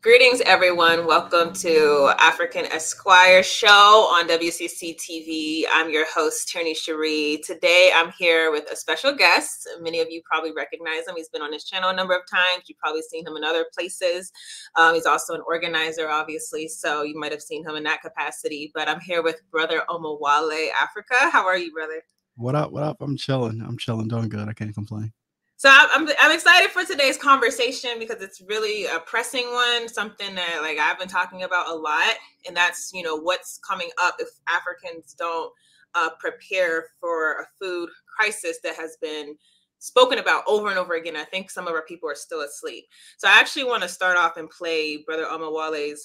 Greetings, everyone. Welcome to African Esquire Show on WCC TV. I'm your host, Tierney Cherie. Today, I'm here with a special guest. Many of you probably recognize him. He's been on this channel a number of times. You've probably seen him in other places. He's also an organizer, obviously, so you might have seen him in that capacity. But I'm here with Brother Omowale, Afrika. How are you, brother? What up? What up? I'm chilling. Doing good. I can't complain. So I'm excited for today's conversation because it's really a pressing one, something that I've been talking about a lot, and that's what's coming up if Africans don't prepare for a food crisis that has been spoken about over and over again. I think some of our people are still asleep. So I actually want to start off and play Brother Omowale's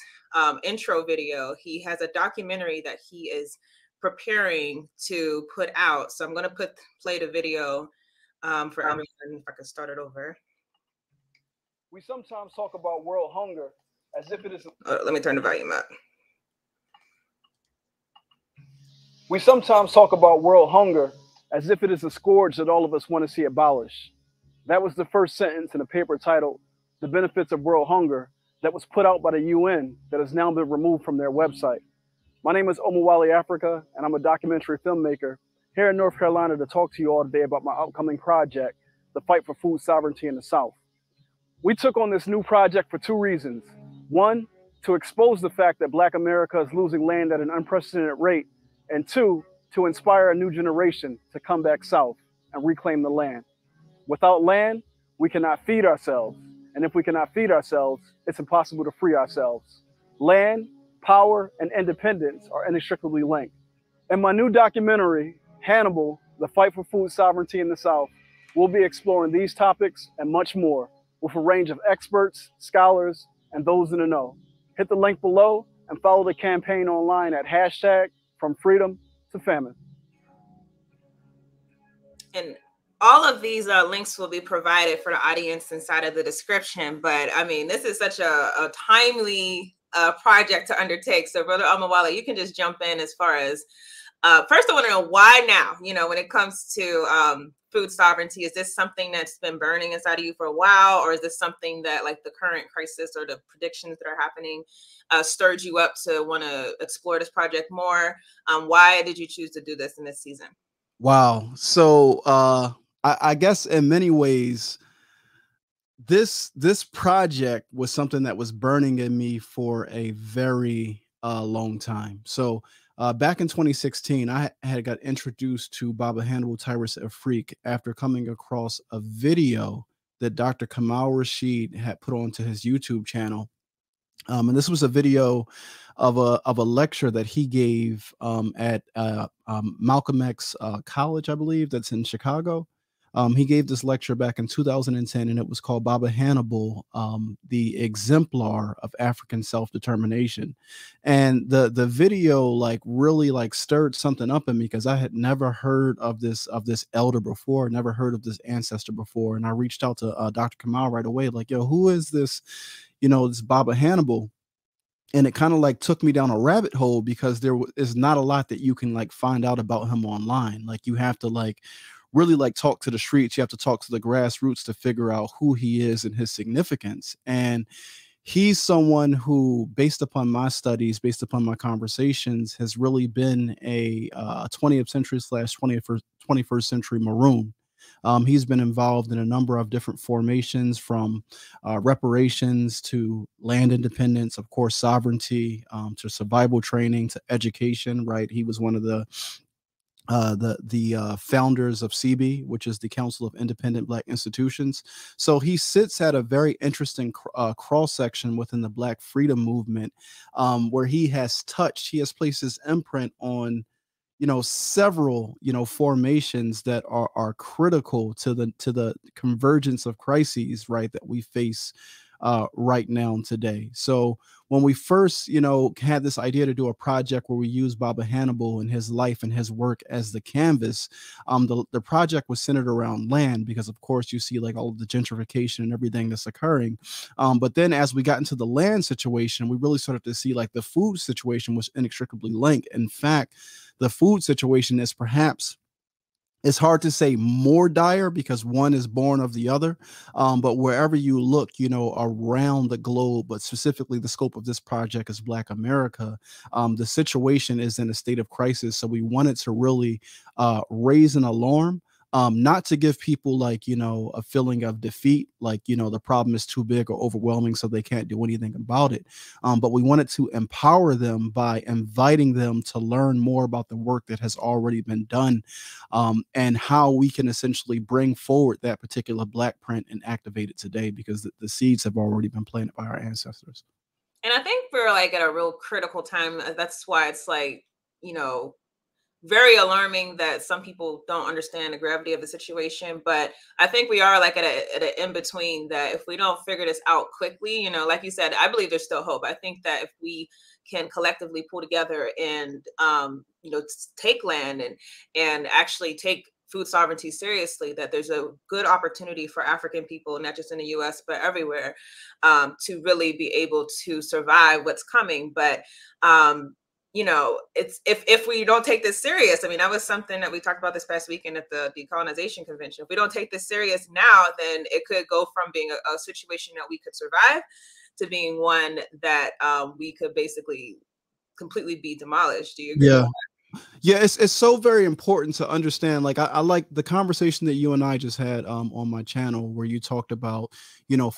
intro video. He has a documentary that he is preparing to put out. So I'm going to play the video. For everyone, if I could start it over. We sometimes talk about world hunger as if it is. Let me turn the volume up. We sometimes talk about world hunger as if it is a scourge that all of us want to see abolished. That was the first sentence in a paper titled "The Benefits of World Hunger" that was put out by the UN that has now been removed from their website. My name is Omowale Afrika, and I'm a documentary filmmaker here in North Carolina to talk to you all today about my upcoming project, the fight for food sovereignty in the South. We took on this new project for two reasons. One, to expose the fact that Black America is losing land at an unprecedented rate. And two, to inspire a new generation to come back south and reclaim the land. Without land, we cannot feed ourselves. And if we cannot feed ourselves, it's impossible to free ourselves. Land, power, and independence are inextricably linked. In my new documentary, Hannibal, the fight for food sovereignty in the South, we'll be exploring these topics and much more with a range of experts, scholars, and those in the know. Hit the link below and follow the campaign online at #FromFreedom-to-Famine. And all of these links will be provided for the audience inside of the description. But I mean, this is such a timely project to undertake. So Brother Omowale, you can just jump in as far as first, I want to know why now, when it comes to food sovereignty. Is this something that's been burning inside of you for a while? Or is this something that the current crisis or the predictions that are happening stirred you up to want to explore this project more? Why did you choose to do this in this season? Wow. So I guess in many ways, this project was something that was burning in me for a very long time. So back in 2016, I had got introduced to Baba Hannibal Tyrus Afrika after coming across a video that Dr. Kamal Rashid had put onto his YouTube channel. And this was a video of a lecture that he gave at Malcolm X College, I believe, that's in Chicago. He gave this lecture back in 2010, and it was called Baba Hannibal, the Exemplar of African Self-Determination. And the video really stirred something up in me because I had never heard of this elder before, never heard of this ancestor before. And I reached out to Dr. Kamal right away, yo, who is this, this Baba Hannibal? And it kind of took me down a rabbit hole because there is not a lot that you can find out about him online. You have to really talk to the streets. You have to talk to the grassroots to figure out who he is and his significance. And he's someone who, based upon my studies, based upon my conversations, has really been a 20th century / 21st century Maroon. He's been involved in a number of different formations, from reparations to land independence, of course, sovereignty, to survival training, to education, right? He was one of the founders of CB, which is the Council of Independent Black Institutions. So he sits at a very interesting cross section within the Black freedom movement, where he has placed his imprint on several formations that are critical to the convergence of crises, right, that we face right now today. So when we first, had this idea to do a project where we use Baba Hannibal and his life and his work as the canvas, the project was centered around land because, of course, you see all of the gentrification and everything that's occurring. But then as we got into the land situation, we really started to see the food situation was inextricably linked. In fact, the food situation is perhaps It's hard to say more dire because one is born of the other. But wherever you look, around the globe, but specifically the scope of this project is Black America, the situation is in a state of crisis. So we wanted to really raise an alarm. Not to give people a feeling of defeat, the problem is too big or overwhelming, so they can't do anything about it. But we wanted to empower them by inviting them to learn more about the work that has already been done, and how we can essentially bring forward that particular Black print and activate it today, because the seeds have already been planted by our ancestors. And I think we're at a real critical time. That's why it's very alarming that some people don't understand the gravity of the situation. But I think we are at an in-between, that if we don't figure this out quickly, like you said, I believe there's still hope. I think that if we can collectively pull together and take land and actually take food sovereignty seriously, that there's a good opportunity for African people, not just in the US, but everywhere, to really be able to survive what's coming. But it's if we don't take this serious. I mean, that was something that we talked about this past weekend at the decolonization convention. If we don't take this serious now, then it could go from being a situation that we could survive to being one that we could basically completely be demolished. Do you agree? Yeah. Yeah, it's so very important to understand. I like the conversation that you and I just had on my channel, where you talked about,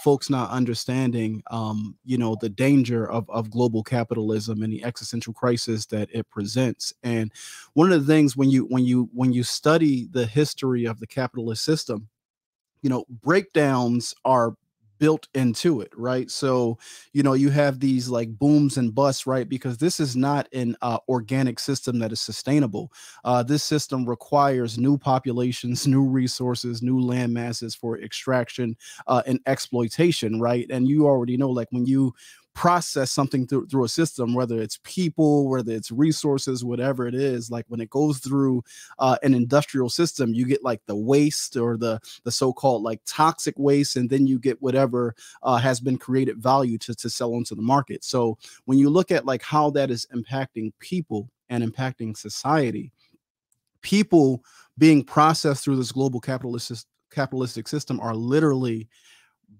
folks not understanding, the danger of global capitalism and the existential crisis that it presents. And one of the things, when you study the history of the capitalist system, breakdowns are built into it, right? So you have these booms and busts, right? Because this is not an organic system that is sustainable. This system requires new populations, new resources, new land masses for extraction and exploitation, right? And you already know, when you process something through a system, whether it's people, whether it's resources, whatever it is, when it goes through an industrial system, you get the waste, or the so-called toxic waste, and then you get whatever has been created value to sell onto the market. So when you look at how that is impacting people and impacting society, people being processed through this global capitalistic system are literally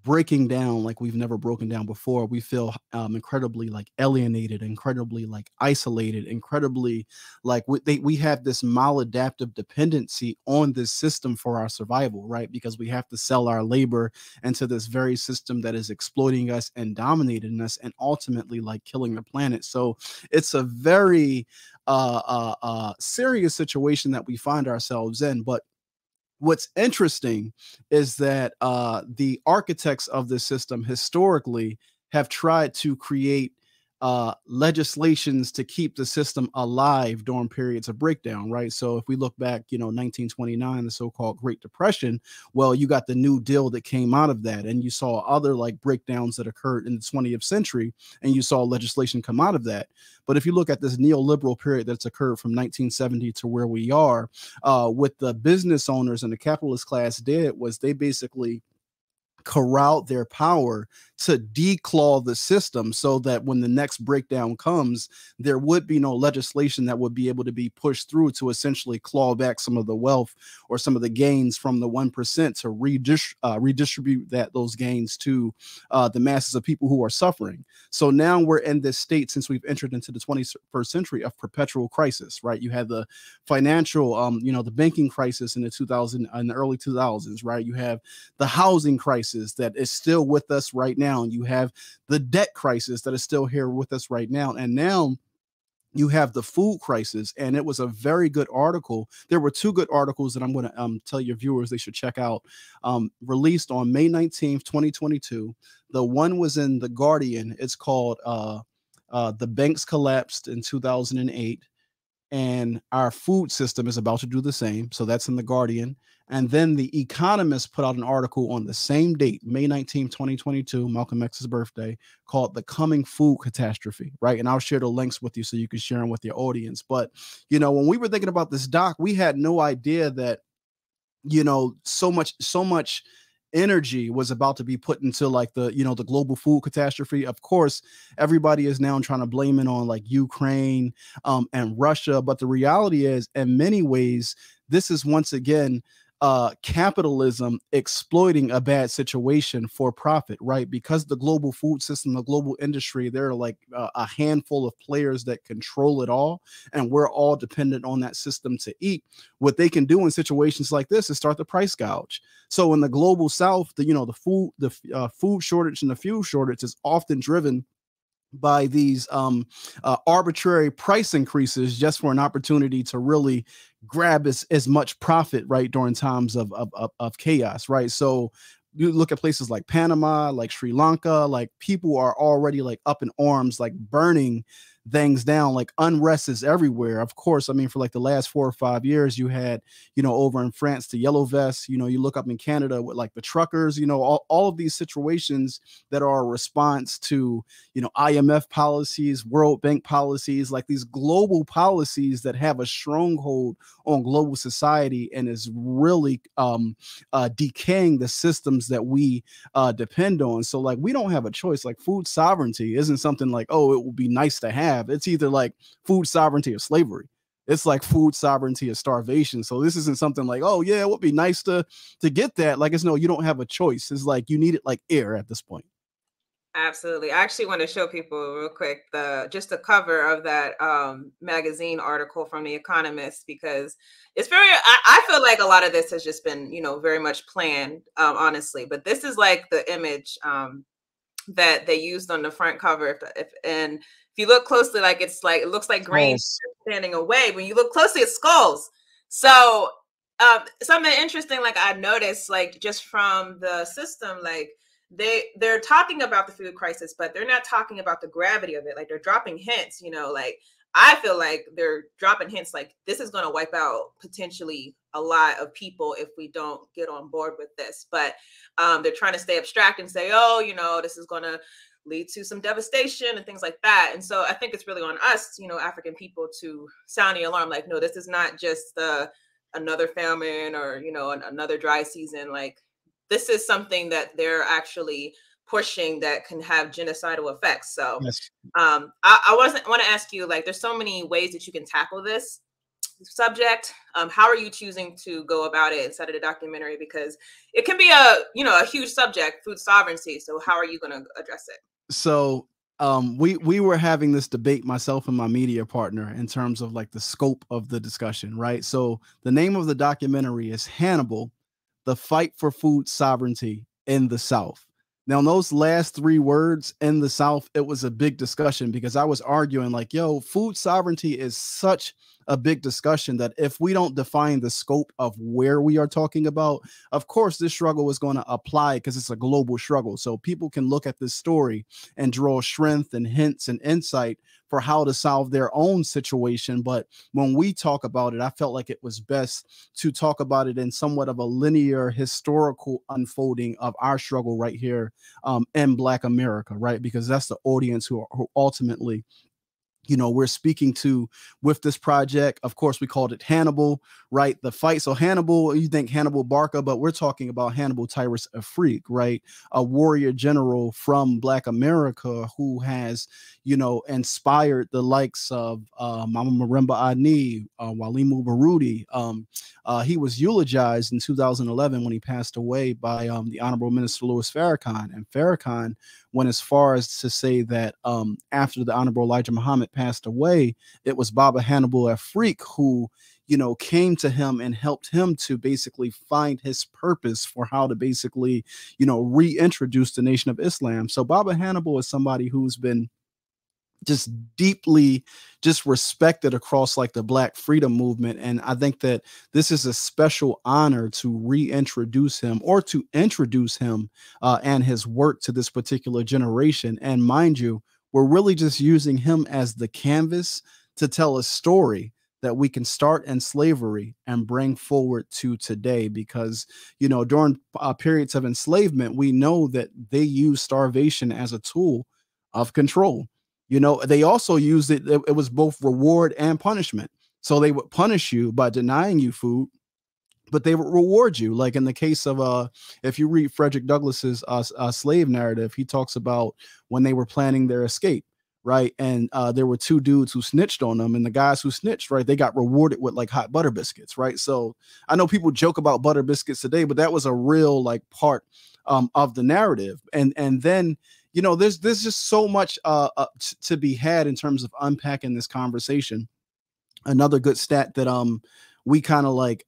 breaking down like we've never broken down before. We feel incredibly alienated, incredibly isolated, incredibly we have this maladaptive dependency on this system for our survival, right? Because we have to sell our labor into this very system that is exploiting us and dominating us, and ultimately killing the planet. So it's a very serious situation that we find ourselves in. But what's interesting is that the architects of this system historically have tried to create legislations to keep the system alive during periods of breakdown, right? So if we look back, 1929, the so-called Great Depression, well, you got the New Deal that came out of that, and you saw other breakdowns that occurred in the 20th century, and you saw legislation come out of that. But if you look at this neoliberal period that's occurred from 1970 to where we are, what the business owners and the capitalist class did was they basically corralled their power to declaw the system, so that when the next breakdown comes, there would be no legislation that would be able to be pushed through to essentially claw back some of the wealth or some of the gains from the 1% to redistribute those gains to the masses of people who are suffering. So now we're in this state, since we've entered into the 21st century, of perpetual crisis, right? You had the financial, the banking crisis in the early 2000s, right? You have the housing crisis that is still with us right now. And you have the debt crisis that is still here with us right now. And now you have the food crisis. And it was a very good article. There were two good articles that I'm going to tell your viewers they should check out, released on May 19th, 2022. The one was in The Guardian. It's called The Banks Collapsed in 2008. And our food system is about to do the same. So that's in The Guardian. And then The Economist put out an article on the same date, May 19th, 2022, Malcolm X's birthday, called The Coming Food Catastrophe, right? And I'll share the links with you so you can share them with your audience. But, when we were thinking about this doc, we had no idea that, so much energy was about to be put into like the, the global food catastrophe. Of course, everybody is now trying to blame it on like Ukraine and Russia. But the reality is, in many ways, this is once again capitalism exploiting a bad situation for profit, right? Because the global food system, the global industry, there are like a handful of players that control it all, and we're all dependent on that system to eat. What they can do in situations like this is start the price gouge. So in the global South, the food shortage and the fuel shortage is often driven by these arbitrary price increases just for an opportunity to really grab as much profit, right, during times of chaos, right? So you look at places like Panama, like Sri Lanka, like people are already like up in arms, like burning things down, like unrest is everywhere. Of course, I mean, for like the last 4 or 5 years, you had, over in France, the yellow vests, you look up in Canada with like the truckers, all of these situations that are a response to, IMF policies, World Bank policies, like these global policies that have a stronghold on global society and is really decaying the systems that we depend on. So like, we don't have a choice. Like food sovereignty isn't something like, oh, it would be nice to have. It's either like food sovereignty or slavery. It's like food sovereignty or starvation. So this isn't something like, oh yeah, it would be nice to get that. Like, it's no, you don't have a choice. It's like you need it like air at this point. Absolutely. I actually want to show people real quick just the cover of that magazine article from The Economist, because it's I feel like a lot of this has just been, very much planned, honestly. But this is like the image that they used on the front cover. And if you look closely, like it looks like grains standing away. When you look closely, it's skulls. So something interesting, like I noticed, like just from the system, like they're talking about the food crisis, but they're not talking about the gravity of it. Like they're dropping hints, like I feel like they're dropping hints like this is going to wipe out potentially a lot of people if we don't get on board with this. But they're trying to stay abstract and say, oh, this is going to lead to some devastation and things like that. And so I think it's really on us, African people, to sound the alarm. Like, no, this is not just another famine or, another dry season. Like this is something that they're actually pushing that can have genocidal effects. So yes. I want to ask you, like, there's so many ways that you can tackle this subject. How are you choosing to go about it inside of the documentary? Because it can be a huge subject, food sovereignty. So how are you going to address it? So we were having this debate, myself and my media partner, in terms of like the scope of the discussion, right? So the name of the documentary is Hannibal: The Fight for Food Sovereignty in the South. Now, those last 3 words, in the South, it was a big discussion because I was arguing like, yo, food sovereignty is such a big discussion that if we don't define the scope of where we are talking about, of course, this struggle is going to apply because it's a global struggle. So people can look at this story and draw strength and hints and insight for how to solve their own situation. But when we talk about it, I felt like it was best to talk about it in somewhat of a linear historical unfolding of our struggle right here in Black America, right? Because that's the audience who ultimately we're speaking to with this project. Of course, we called it Hannibal, right? The fight. So Hannibal, you think Hannibal Barca, but we're talking about Hannibal Tyrus Afrika, right? A warrior general from Black America who has, inspired the likes of Mama Marimba Ani, Walimu Barudi. He was eulogized in 2011 when he passed away by the Honorable Minister Louis Farrakhan. And Farrakhan went as far as to say that after the Honorable Elijah Muhammad passed away, it was Baba Hannibal Afrika who, came to him and helped him to basically find his purpose for how to basically, reintroduce the Nation of Islam. So Baba Hannibal is somebody who's been just deeply respected across like the Black freedom movement. And I think that this is a special honor to reintroduce him or to introduce him and his work to this particular generation. And mind you, we're really just using him as the canvas to tell a story that we can start in slavery and bring forward to today. Because, during periods of enslavement, we know that they use starvation as a tool of control. They also used it. It was both reward and punishment. So they would punish you by denying you food, but they would reward you. Like in the case of if you read Frederick Douglass's slave narrative, he talks about when they were planning their escape, right? And there were two dudes who snitched on them, and the guys who snitched, right, they got rewarded with like hot butter biscuits, right? So I know people joke about butter biscuits today, but that was a real like part of the narrative. And then, you know, there's just so much to be had in terms of unpacking this conversation. Another good stat that we kind of like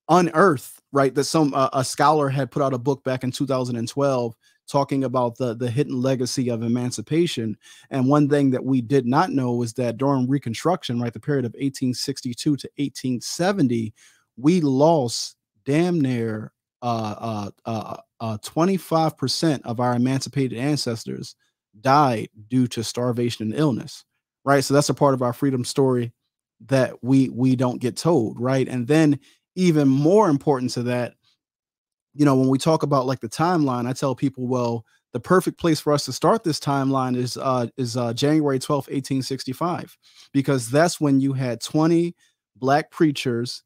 unearthed, right, that some a scholar had put out a book back in 2012 talking about the hidden legacy of emancipation. And one thing that we did not know was that during Reconstruction, right, the period of 1862 to 1870, we lost damn near 25% of our emancipated ancestors died due to starvation and illness, right? So that's a part of our freedom story that we don't get told, right? And then even more important to that, you know, when we talk about like the timeline, I tell people, well, the perfect place for us to start this timeline is January 12th, 1865, because that's when you had 20 black preachers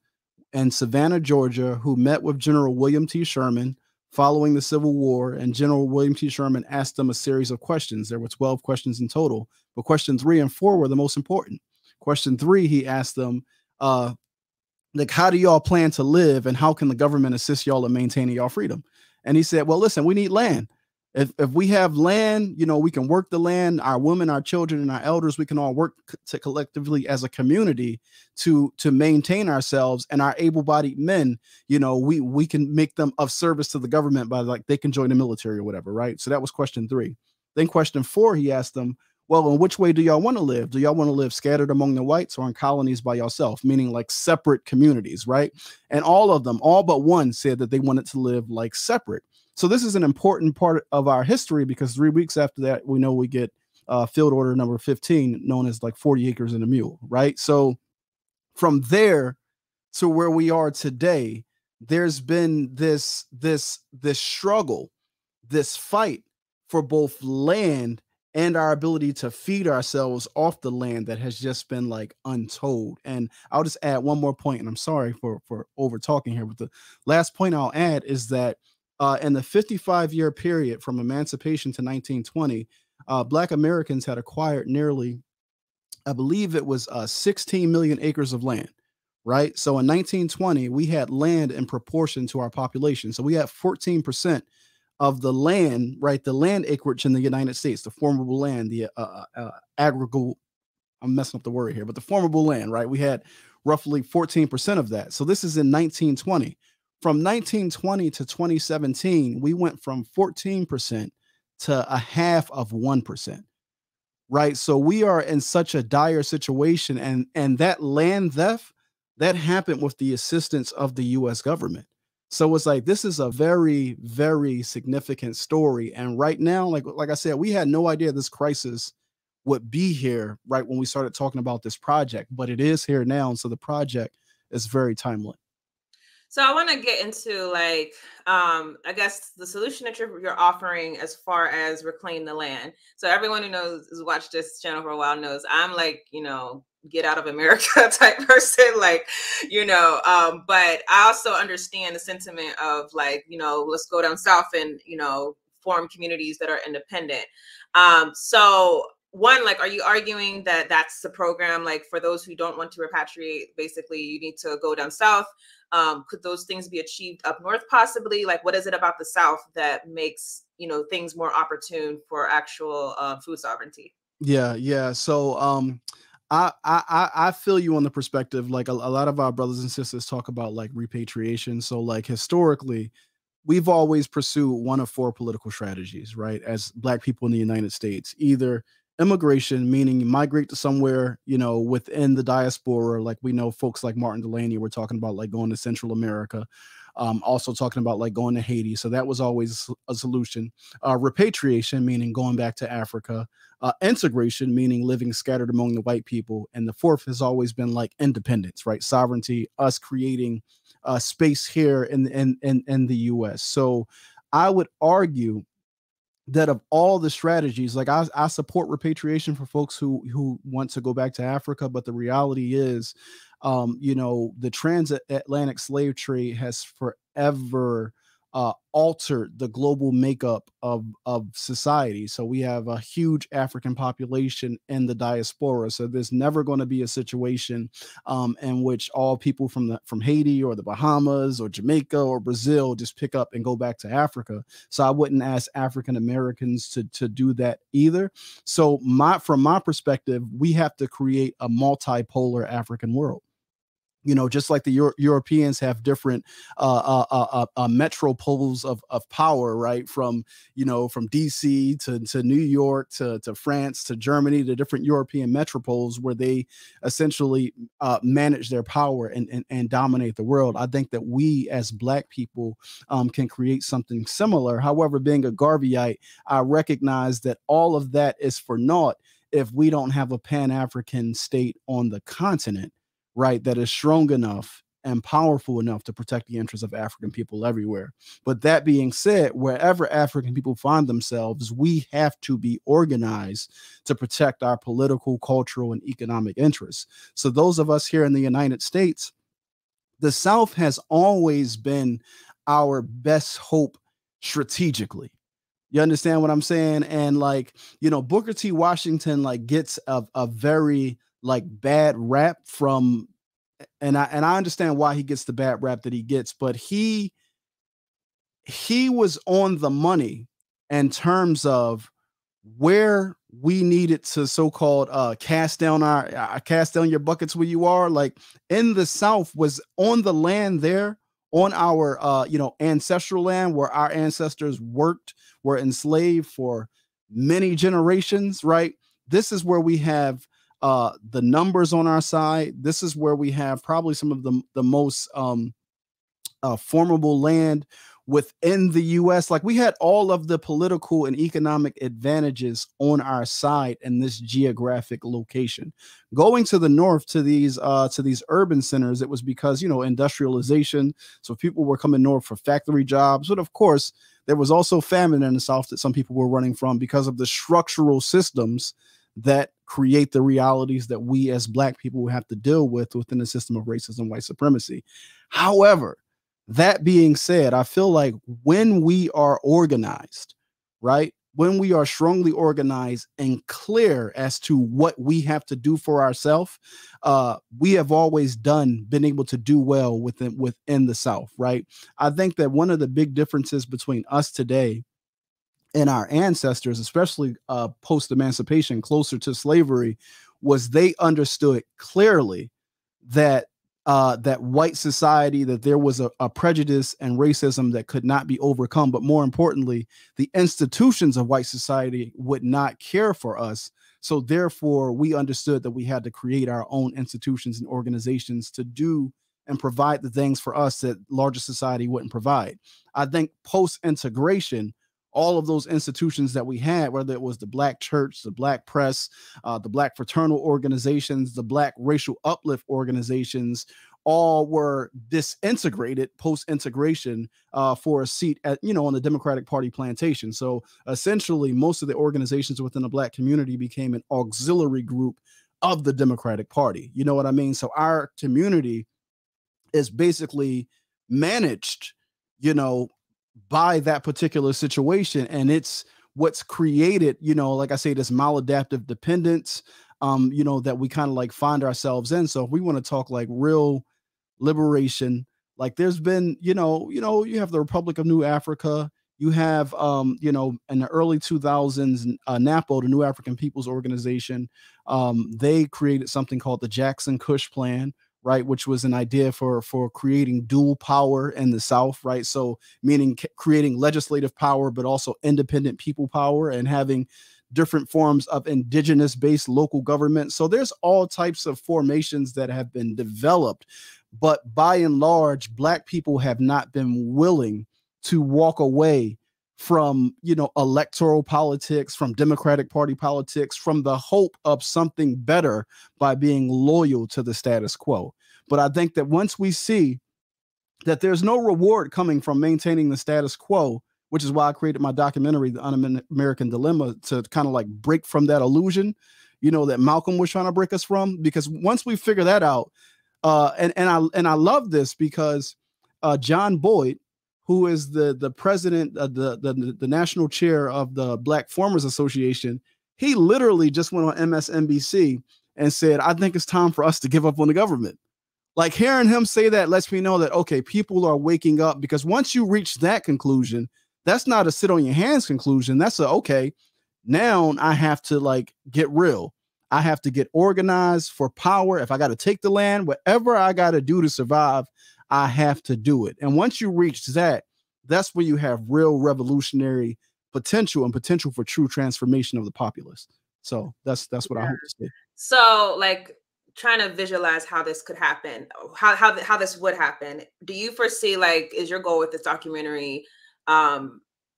in Savannah, Georgia, who met with General William T. Sherman following the Civil War, and General William T. Sherman asked them a series of questions. There were 12 questions in total, but question 3 and 4 were the most important. Question 3, he asked them, like, how do y'all plan to live, and how can the government assist y'all in maintaining y'all freedom? And he said, well, listen, we need land. If we have land, you know, we can work the land. Our women, our children, and our elders, we can all work to collectively as a community to maintain ourselves. And our able-bodied men, you know, we can make them of service to the government by like they can join the military or whatever, right? So that was question 3. Then question 4, he asked them, well, in which way do y'all want to live? Do y'all want to live scattered among the whites or in colonies by yourself, meaning like separate communities, right? And all of them, all but one, said that they wanted to live like separate. So this is an important part of our history, because 3 weeks after that, we know we get field order number 15, known as like 40 acres and a mule, right? So from there to where we are today, there's been this struggle, this fight for both land and our ability to feed ourselves off the land that has just been like untold. And I'll just add one more point, and I'm sorry for over talking here, but the last point I'll add is that in the 55-year period from emancipation to 1920, Black Americans had acquired nearly, I believe it was 16 million acres of land, right? So in 1920, we had land in proportion to our population. So we had 14% of the land, right? The land acreage in the United States, the formable land, the agricultural, I'm messing up the word here, but the formable land, right? We had roughly 14% of that. So this is in 1920. From 1920 to 2017, we went from 14% to a half of 1%, right? So we are in such a dire situation, and that land theft, that happened with the assistance of the US government. So it's like, this is a very, very significant story. And right now, like I said, we had no idea this crisis would be here right when we started talking about this project, but it is here now. And so the project is very timely. So I want to get into like, I guess the solution that you're offering as far as reclaim the land. So everyone who knows, has watched this channel for a while, knows I'm like, you know, get out of America type person, like, you know, but I also understand the sentiment of like, you know, let's go down south and, you know, form communities that are independent. So one, like, are you arguing that that's the program? Like, for those who don't want to repatriate, basically you need to go down south. Could those things be achieved up north possibly? Like, what is it about the South that makes, you know, things more opportune for actual food sovereignty? Yeah. So I feel you on the perspective. Like a lot of our brothers and sisters talk about like repatriation. So like historically, we've always pursued one of 4 political strategies, right? As Black people in the United States, either immigration, meaning you migrate to somewhere, you know, within the diaspora. Like we know folks like Martin Delaney were talking about like going to Central America, also talking about like going to Haiti. So that was always a solution. Repatriation, meaning going back to Africa. Integration, meaning living scattered among the white people. And the 4th has always been like independence, right? Sovereignty, us creating space here in the US. So I would argue that of all the strategies, like I support repatriation for folks who want to go back to Africa, but the reality is You know, the transatlantic slave trade has forever altered the global makeup of society. So we have a huge African population in the diaspora. So there's never going to be a situation in which all people from Haiti or the Bahamas or Jamaica or Brazil just pick up and go back to Africa. So I wouldn't ask African Americans to do that either. So from my perspective, we have to create a multipolar African world. You know, just like the Europeans have different metropoles of power, right? From, you know, from DC to New York to France to Germany, to different European metropoles where they essentially manage their power and dominate the world. I think that we as Black people can create something similar. However, being a Garveyite, I recognize that all of that is for naught if we don't have a Pan-African state on the continent, right, that is strong enough and powerful enough to protect the interests of African people everywhere. But that being said, wherever African people find themselves, we have to be organized to protect our political, cultural, and economic interests. So those of us here in the United States, the South has always been our best hope strategically. You understand what I'm saying? And like, you know, Booker T. Washington like gets a very like bad rap from, and I understand why he gets the bad rap that he gets, but he was on the money in terms of where we needed to so-called cast down your buckets where you are. Like in the South was on the land there, on our you know, ancestral land where our ancestors worked, were enslaved for many generations, right? This is where we have the numbers on our side. This is where we have probably some of the most formidable land within the U.S. Like we had all of the political and economic advantages on our side in this geographic location. Going to the north to these urban centers, it was because, you know, industrialization. So people were coming north for factory jobs, but of course there was also famine in the South that some people were running from because of the structural systems that create the realities that we as Black people have to deal with within the system of racism, white supremacy. However, that being said, I feel like when we are organized, right, when we are strongly organized and clear as to what we have to do for ourselves, we have always been able to do well within the South, right? I think that one of the big differences between us today and our ancestors, especially post-emancipation, closer to slavery, was they understood clearly that that white society, that there was a prejudice and racism that could not be overcome. But more importantly, the institutions of white society would not care for us. So therefore, we understood that we had to create our own institutions and organizations to do and provide the things for us that larger society wouldn't provide. I think post-integration, all of those institutions that we had, whether it was the Black church, the Black press, the Black fraternal organizations, the Black racial uplift organizations, all were disintegrated post-integration for a seat at, you know, on the Democratic Party plantation. So essentially, most of the organizations within the Black community became an auxiliary group of the Democratic Party. You know what I mean? So our community is basically managed, you know, by that particular situation. And it's what's created, you know, like I say, this maladaptive dependence, you know, that we kind of like find ourselves in. So if we want to talk like real liberation, like there's been, you you have the Republic of New Africa, you have, you know, in the early 2000s, NAPO, the New African People's Organization, they created something called the Jackson Kush Plan, right, which was an idea for creating dual power in the South, right? So meaning creating legislative power, but also independent people power and having different forms of indigenous-based local government. So there's all types of formations that have been developed, but by and large, Black people have not been willing to walk away from, you know, electoral politics, from Democratic Party politics, from the hope of something better by being loyal to the status quo. But I think that once we see that there's no reward coming from maintaining the status quo, which is why I created my documentary, The Un-American Dilemma, to kind of like break from that illusion, you know, that Malcolm was trying to break us from. Because once we figure that out, And I love this because John Boyd, who is the president of the national chair of the Black Farmers Association, he literally just went on MSNBC and said, I think it's time for us to give up on the government. Like, hearing him say that lets me know that, okay, people are waking up, because once you reach that conclusion, that's not a sit on your hands conclusion. That's a, okay, now I have to like get real. I have to get organized for power. If I got to take the land, whatever I got to do to survive, I have to do it. And once you reach that, that's where you have real revolutionary potential and potential for true transformation of the populace. So that's what I hope to see. So, like, trying to visualize how this could happen, how this would happen. Do you foresee, like, is your goal with this documentary,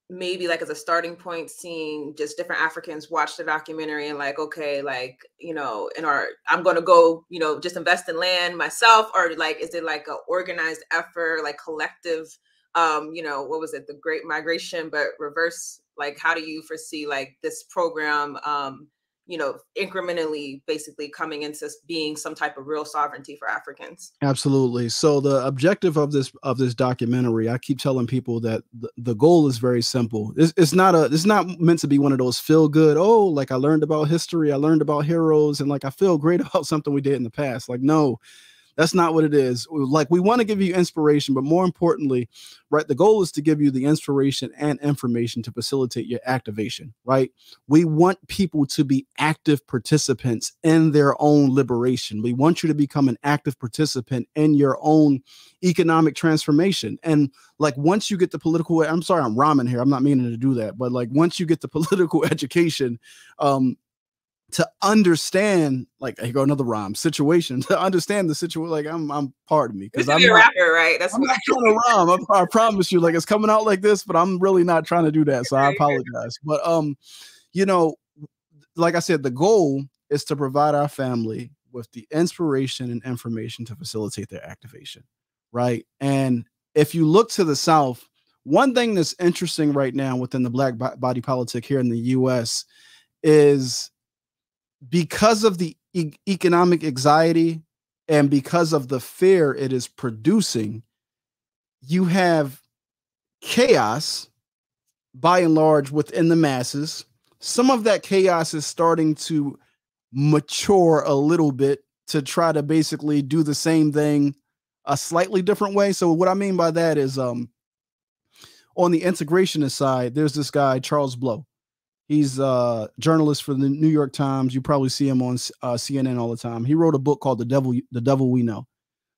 maybe like as a starting point, seeing just different Africans watch the documentary and like, okay, like, you know, I'm going to go, you know, just invest in land myself, or like, is it like a organized effort, like collective, you know, what was it? The Great Migration, but reverse, like, how do you foresee like this program, you know, incrementally basically coming into being some type of real sovereignty for Africans? Absolutely. So the objective of this documentary, I keep telling people that the goal is very simple. It's not meant to be one of those feel good, oh, like I learned about history, I learned about heroes, and like I feel great about something we did in the past. Like, no, that's not what it is. Like, we want to give you inspiration, but more importantly, right, the goal is to give you the inspiration and information to facilitate your activation, right? We want people to be active participants in their own liberation. We want you to become an active participant in your own economic transformation. And like, once you get the political, I'm sorry, I'm rhyming here, I'm not meaning to do that, but like, once you get the political education, to understand, like, here go another rhyme, situation, to understand the situation. Like, I'm pardon me, because I'm a rapper, right? That's I'm not trying to rhyme. I promise you, like, it's coming out like this, but I'm really not trying to do that. So I apologize. But you know, like I said, the goal is to provide our family with the inspiration and information to facilitate their activation, right? And if you look to the South, one thing that's interesting right now within the Black body politic here in the U.S. is, because of the economic anxiety and because of the fear it is producing, you have chaos by and large within the masses. Some of that chaos is starting to mature a little bit to try to basically do the same thing a slightly different way. So what I mean by that is, on the integrationist side, there's this guy, Charles Blow. He's a journalist for the New York Times. You probably see him on CNN all the time. He wrote a book called The Devil We Know.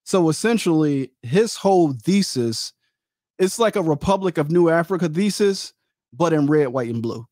So essentially, his whole thesis, it's like a Republic of New Africa thesis, but in red, white, and blue.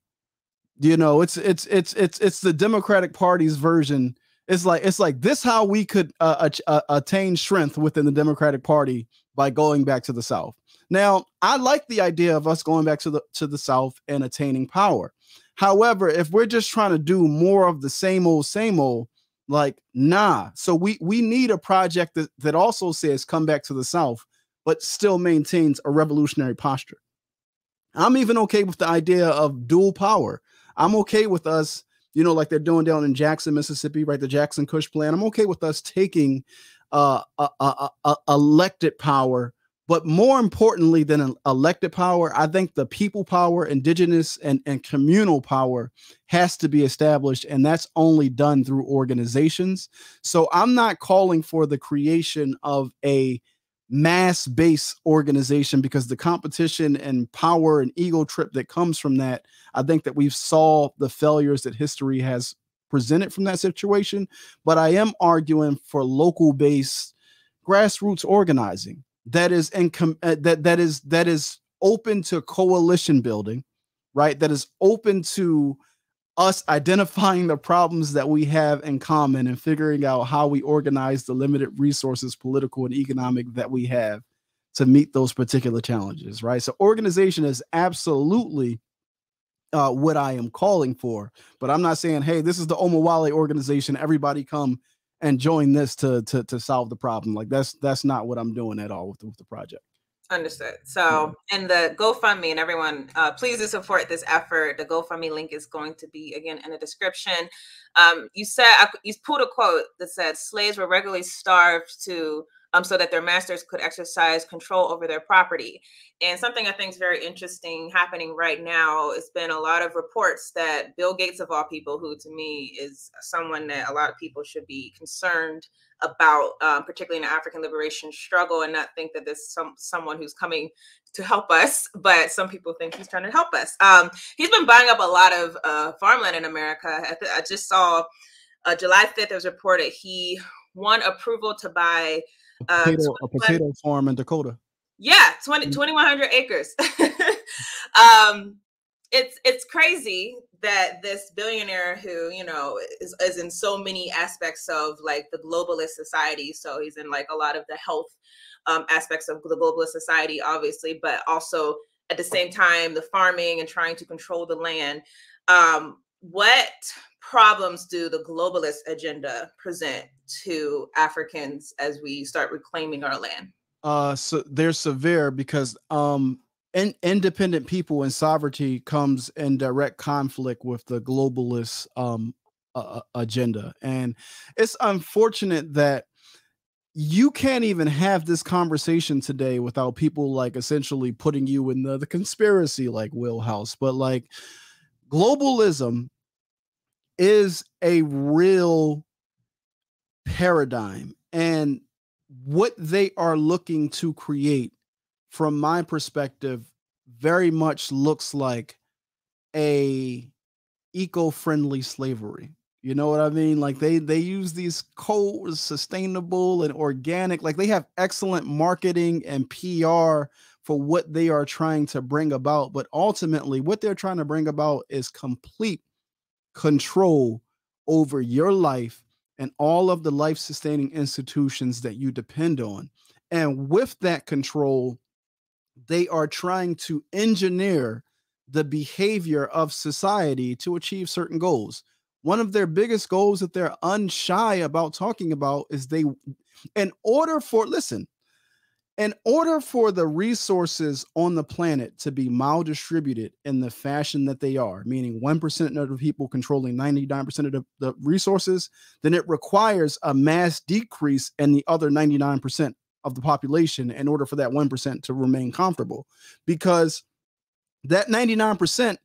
You know, it's the Democratic Party's version. It's like this how we could attain strength within the Democratic Party, by going back to the South. Now, I like the idea of us going back to the South and attaining power. However, if we're just trying to do more of the same old, like, nah. So we need a project that also says come back to the South, but still maintains a revolutionary posture. I'm even okay with the idea of dual power. I'm okay with us, you know, like they're doing down in Jackson, Mississippi, right? The Jackson Kush plan. I'm okay with us taking elected power. But more importantly than an elected power, I think the people power, indigenous and communal power has to be established. And that's only done through organizations. So I'm not calling for the creation of a mass-based organization, because the competition and power and ego trip that comes from that, I think that we've saw the failures that history has presented from that situation. But I am arguing for local-based grassroots organizing that is that is open to coalition building, right? That is open to us identifying the problems that we have in common and figuring out how we organize the limited resources, political and economic, that we have to meet those particular challenges, right? So organization is absolutely what I am calling for, but I'm not saying, hey, this is the Omowale organization, everybody come and join this to solve the problem. Like, that's not what I'm doing at all with the project. Understood. So, and the GoFundMe and everyone, please do support this effort. The GoFundMe link is going to be again in the description. You pulled a quote that said slaves were regularly starved to so that their masters could exercise control over their property. And something I think is very interesting happening right now. It's been a lot of reports that Bill Gates, of all people, who to me is someone that a lot of people should be concerned about, particularly in the African liberation struggle, and not think that there's someone who's coming to help us, but some people think he's trying to help us. He's been buying up a lot of farmland in America. I just saw July 5th, it was reported he won approval to buy a potato farm in Dakota. Yeah, 2,100 acres. It's crazy that this billionaire who, you know, is in so many aspects of like the globalist society. So he's in like a lot of the health aspects of the globalist society, obviously, but also at the same time, the farming and trying to control the land. What problems do the globalist agenda present to Africans as we start reclaiming our land? So they're severe because independent people and sovereignty comes in direct conflict with the globalist agenda. And it's unfortunate that you can't even have this conversation today without people like essentially putting you in the conspiracy like wheelhouse. But like globalism is a real paradigm, and what they are looking to create, from my perspective, very much looks like a eco-friendly slavery. You know what I mean? Like they use these codes, sustainable and organic, like they have excellent marketing and PR for what they are trying to bring about. But ultimately what they're trying to bring about is complete control over your life and all of the life-sustaining institutions that you depend on. And with that control, they are trying to engineer the behavior of society to achieve certain goals. One of their biggest goals that they're unshy about talking about is in order for the resources on the planet to be maldistributed in the fashion that they are, meaning 1% of the people controlling 99% of the resources, then it requires a mass decrease in the other 99% of the population in order for that 1% to remain comfortable. Because that 99%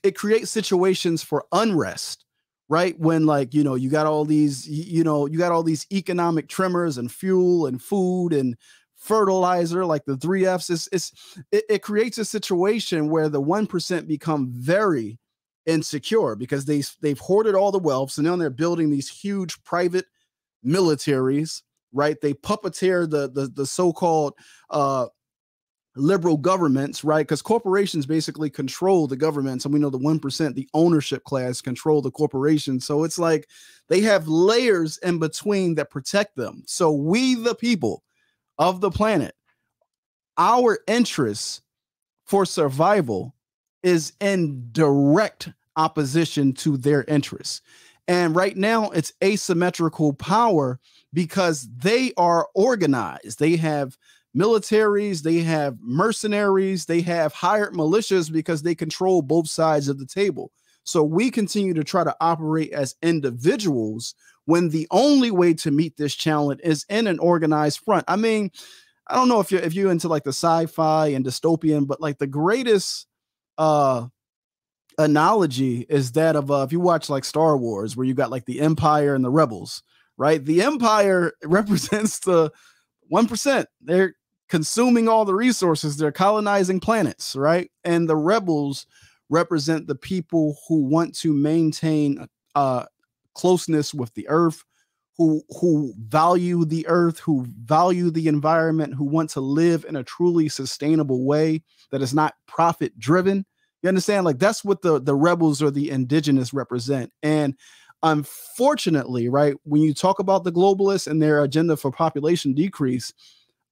it creates situations for unrest, right? When like, you know, you got all these economic tremors and fuel and food and fertilizer, like the 3Fs, it creates a situation where the 1% become very insecure because they've hoarded all the wealth. So now they're building these huge private militaries, right? They puppeteer the so-called liberal governments, right? Because corporations basically control the governments, and we know the 1%, the ownership class, control the corporation. So it's like they have layers in between that protect them. So we, the people of the planet, our interests for survival is in direct opposition to their interests. And right now it's asymmetrical power because they are organized. They have militaries, they have mercenaries, they have hired militias because they control both sides of the table. So we continue to try to operate as individuals when the only way to meet this challenge is in an organized front. I mean, I don't know if you're into like the sci-fi and dystopian, but like the greatest analogy is that of if you watch like Star Wars, where you got like the Empire and the Rebels, right? The Empire represents the 1%. They're consuming all the resources. They're colonizing planets, right? And the rebels represent the people who want to maintain closeness with the earth, who value the earth, who value the environment, who want to live in a truly sustainable way that is not profit driven. You understand? Like that's what the rebels or the indigenous represent. And unfortunately, right, when you talk about the globalists and their agenda for population decrease,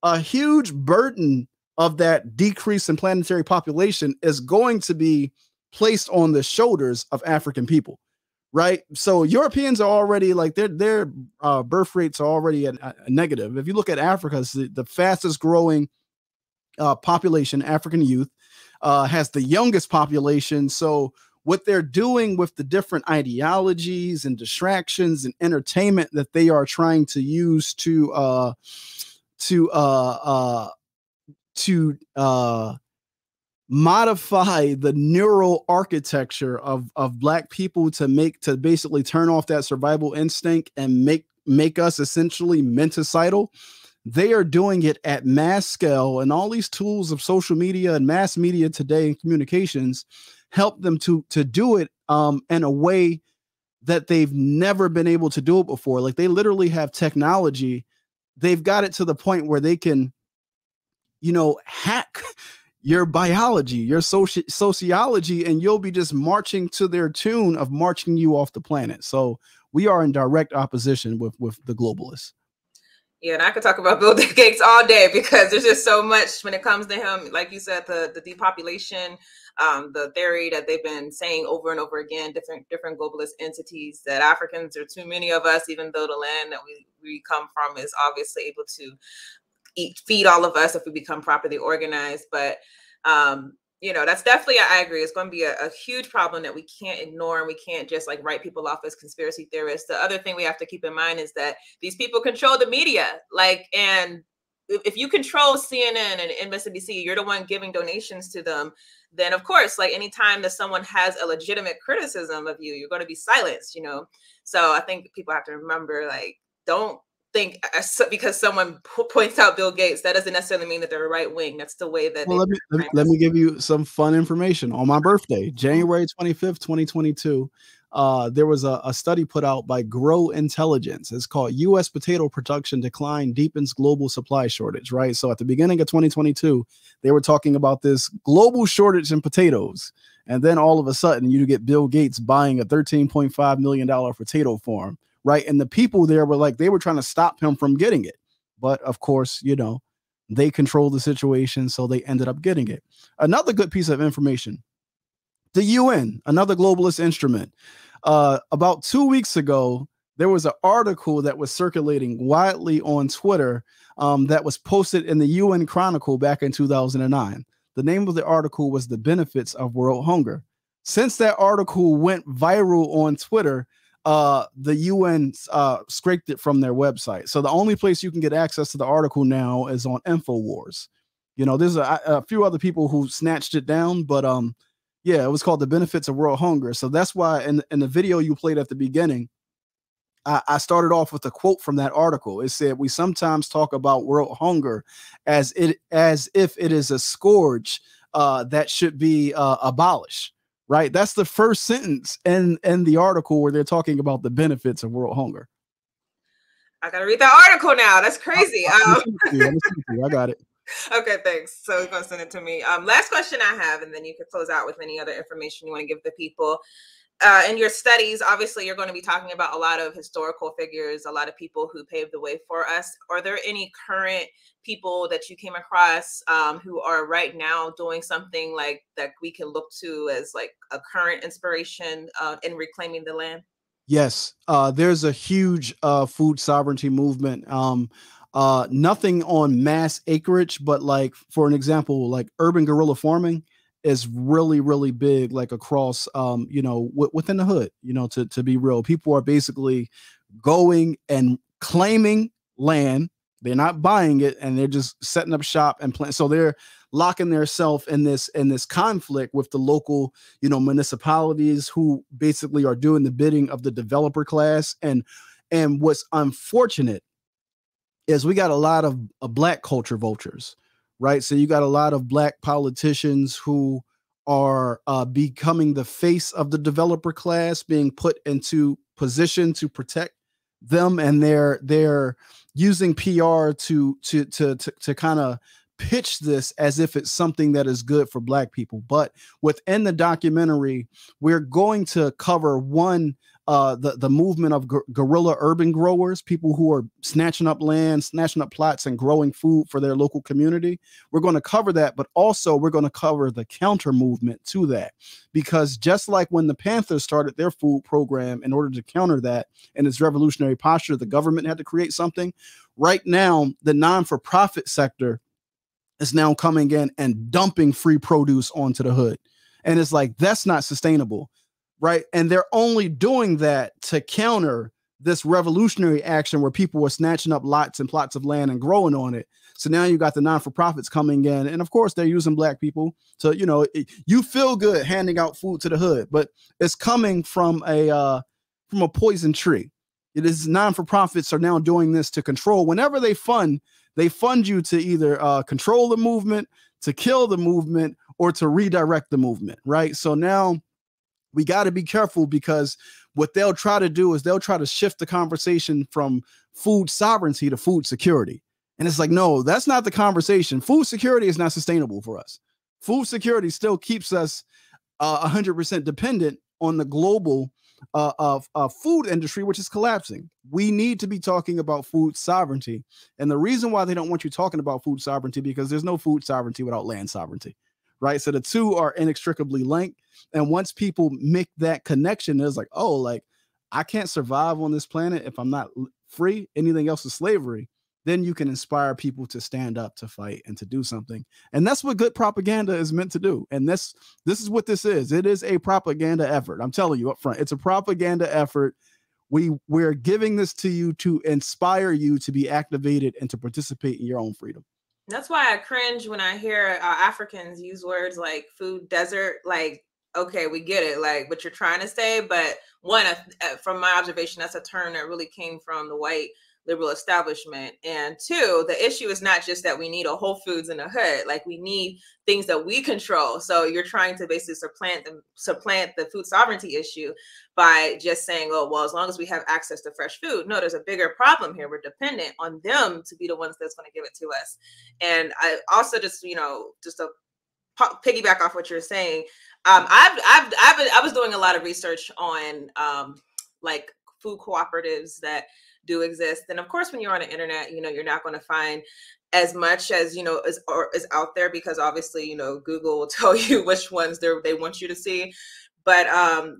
a huge burden of that decrease in planetary population is going to be placed on the shoulders of African people, right? So Europeans are already like their birth rates are already a negative. If you look at Africa, it's the fastest growing population, African youth, has the youngest population. So what they're doing with the different ideologies and distractions and entertainment that they are trying to use to modify the neural architecture of Black people to basically turn off that survival instinct and make us essentially menticidal. They are doing it at mass scale, and all these tools of social media and mass media today and communications help them to do it in a way that they've never been able to do it before. Like, they literally have technology. They've got it to the point where they can, hack your biology, your sociology, and you'll be just marching to their tune of marching you off the planet. So we are in direct opposition with the globalists. Yeah, and I could talk about Bill Gates all day, because there's just so much when it comes to him. Like you said, the depopulation, the theory that they've been saying over and over again, different globalist entities, that Africans are too many of us, even though the land that we come from is obviously able to feed all of us if we become properly organized. But that's definitely, I agree, it's going to be a huge problem that we can't ignore, and we can't just like write people off as conspiracy theorists. The other thing we have to keep in mind is that these people control the media, and if you control CNN and MSNBC, you're the one giving donations to them, then of course, like, anytime that someone has a legitimate criticism of you, you're going to be silenced, So I think people have to remember, like, don't think because someone points out Bill Gates, that doesn't necessarily mean that they're right wing. That's the way that. Well, let me give you some fun information. On my birthday, January 25th, 2022, there was a study put out by Grow Intelligence. It's called U.S. Potato Production Decline Deepens Global Supply Shortage, right? So at the beginning of 2022, they were talking about this global shortage in potatoes. And then all of a sudden, you get Bill Gates buying a $13.5 million potato farm, right? And the people there were like, they were trying to stop him from getting it. But of course, they controlled the situation, so they ended up getting it. Another good piece of information, the UN, another globalist instrument. About 2 weeks ago, there was an article that was circulating widely on Twitter that was posted in the UN Chronicle back in 2009. The name of the article was The Benefits of World Hunger. Since that article went viral on Twitter, the UN scraped it from their website. So the only place you can get access to the article now is on InfoWars. There's a few other people who snatched it down, but it was called The Benefits of World Hunger. So that's why in the video you played at the beginning, I started off with a quote from that article. It said, "We sometimes talk about world hunger as if it is a scourge that should be abolished." Right. That's the first sentence in the article where they're talking about the benefits of world hunger. I got to read that article now. That's crazy. I got it. Okay, thanks. So you're going to send it to me. Last question I have, and then you could close out with any other information you want to give the people. In your studies, obviously, you're going to be talking about a lot of historical figures, a lot of people who paved the way for us. Are there any current people that you came across who are right now doing something like that we can look to as like a current inspiration in reclaiming the land? Yes, there's a huge food sovereignty movement. Nothing on mass acreage, but like, for an example, like urban guerrilla farming is really, really big, like across, within the hood, to be real. People are basically going and claiming land. They're not buying it, and they're just setting up shop and plant. So they're locking themselves in this conflict with the local, municipalities who basically are doing the bidding of the developer class. And what's unfortunate is we got a lot of Black culture vultures. Right. So you got a lot of Black politicians who are becoming the face of the developer class, being put into position to protect them. And they're using PR to kind of pitch this as if it's something that is good for Black people. But within the documentary, we're going to cover the movement of guerrilla urban growers, people who are snatching up land, snatching up plots, and growing food for their local community. We're going to cover that, but also we're going to cover the counter movement to that, because just like when the Panthers started their food program in order to counter that in its revolutionary posture, the government had to create something. Right now, the non-for-profit sector is now coming in and dumping free produce onto the hood. And it's like, that's not sustainable, right? And they're only doing that to counter this revolutionary action where people were snatching up lots and plots of land and growing on it. So now you got the non-for-profits coming in, and of course they're using black people. So, you know, you feel good handing out food to the hood, but it's coming from a poison tree. It is non-for-profits are now doing this to control. Whenever they fund you to either control the movement, to kill the movement, or to redirect the movement, right? So now we got to be careful, because what they'll try to do is they'll try to shift the conversation from food sovereignty to food security. And it's like, no, that's not the conversation. Food security is not sustainable for us. Food security still keeps us 100% dependent on the global food industry, which is collapsing. We need to be talking about food sovereignty. And the reason why they don't want you talking about food sovereignty, because there's no food sovereignty without land sovereignty, right? So the two are inextricably linked. And once people make that connection, it's like, oh, like, I can't survive on this planet if I'm not free. Anything else is slavery. Then you can inspire people to stand up, to fight, and to do something. And that's what good propaganda is meant to do. And this is what this is. It is a propaganda effort. I'm telling you up front, it's a propaganda effort. We're giving this to you to inspire you to be activated and to participate in your own freedom. That's why I cringe when I hear Africans use words like food desert. Like, okay, we get it, like what you're trying to say. But one, from my observation, that's a term that really came from the white liberal establishment. And two, the issue is not just that we need a Whole Foods in the hood, like we need things that we control. So you're trying to basically supplant the food sovereignty issue by just saying, oh, well, as long as we have access to fresh food. No, there's a bigger problem here. We're dependent on them to be the ones that's going to give it to us. And I also just to piggyback off what you're saying, I was doing a lot of research on like food cooperatives that do exist. And of course, when you're on the internet, you're not going to find as much as, is out there, because obviously, Google will tell you which ones they want you to see. But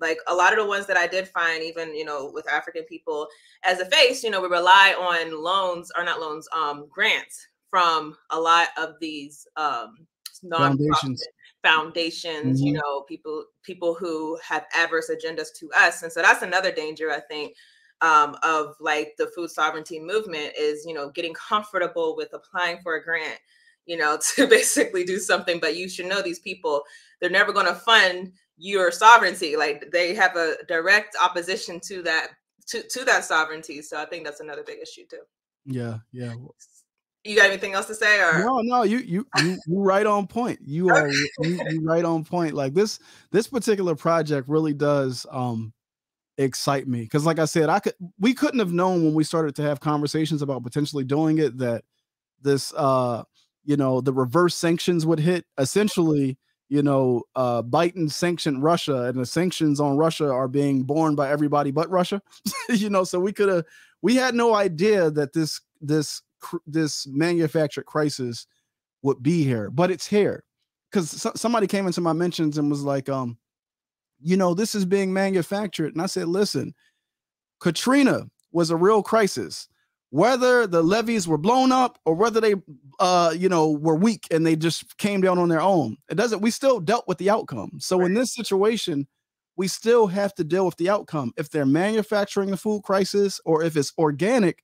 like a lot of the ones that I did find, even, with African people as a face, we rely on grants from a lot of these foundations, mm-hmm. People who have adverse agendas to us. And so that's another danger, I think, of like the food sovereignty movement is, getting comfortable with applying for a grant, to basically do something. But you should know these people, they're never going to fund your sovereignty. Like they have a direct opposition to that, to that sovereignty. So I think that's another big issue too. Yeah. Yeah. You got anything else to say? Or no, you right on point. You are you right on point. Like this particular project really does excite me, because like I said, we couldn't have known when we started to have conversations about potentially doing it that this the reverse sanctions would hit. Essentially, Biden sanctioned Russia, and the sanctions on Russia are being borne by everybody but Russia. So we had no idea that this manufactured crisis would be here, but it's here. Because somebody came into my mentions and was like, this is being manufactured. And I said, listen, Katrina was a real crisis. Whether the levees were blown up or whether they, were weak and they just came down on their own, we still dealt with the outcome. So in this situation, we still have to deal with the outcome. If they're manufacturing the food crisis or if it's organic,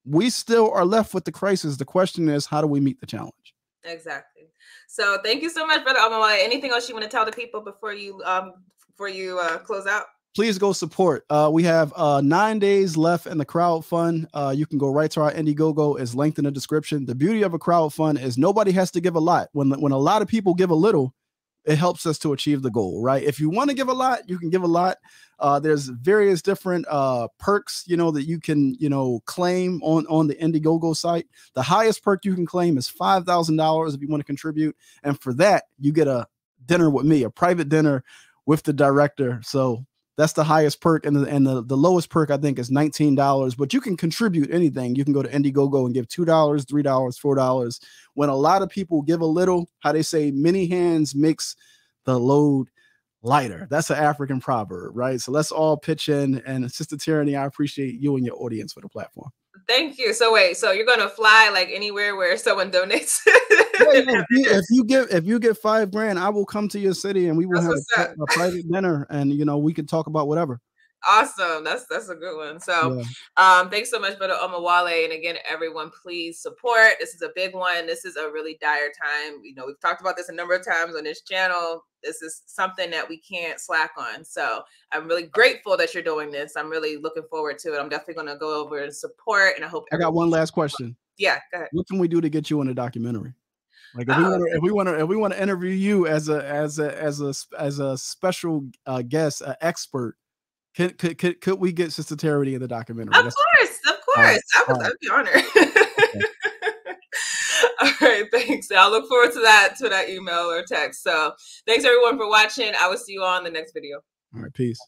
we still are left with the crisis. The question is, how do we meet the challenge? Exactly. So thank you so much, Brother Omowale. Anything else you want to tell the people before you close out? Please go support. We have 9 days left in the crowdfund. You can go right to our Indiegogo. It's linked in the description. The beauty of a crowdfund is nobody has to give a lot. When a lot of people give a little, it helps us to achieve the goal, right? If you want to give a lot, you can give a lot. There's various different perks, that you can, claim on the Indiegogo site. The highest perk you can claim is $5,000 if you want to contribute. And for that, you get a dinner with me, a private dinner with the director. So that's the highest perk. And the lowest perk, I think, is $19. But you can contribute anything. You can go to Indiegogo and give $2, $3, $4. When a lot of people give a little, how they say, many hands makes the load lighter. That's an African proverb, right? So let's all pitch in. And Sister Tyranny, I appreciate you and your audience for the platform. Thank you. So wait, so you're going to fly like anywhere where someone donates? If you get $5,000, I will come to your city and we will That's have a private dinner, and we can talk about whatever. Awesome. That's a good one. So thanks so much, Brother Omowale. And again, everyone, please support. This is a big one. This is a really dire time. We've talked about this a number of times on this channel. This is something that we can't slack on. So I'm really grateful that you're doing this. I'm really looking forward to it. I'm definitely going to go over and support. And I hope I got one last question. Yeah, go ahead. What can we do to get you in a documentary? Like if we want to interview you as a special guest, expert, could we get Sister Charity in the documentary? Of course. I'd be honored. All right, thanks. I'll look forward to that email or text. So thanks everyone for watching. I will see you all in the next video. All right, peace.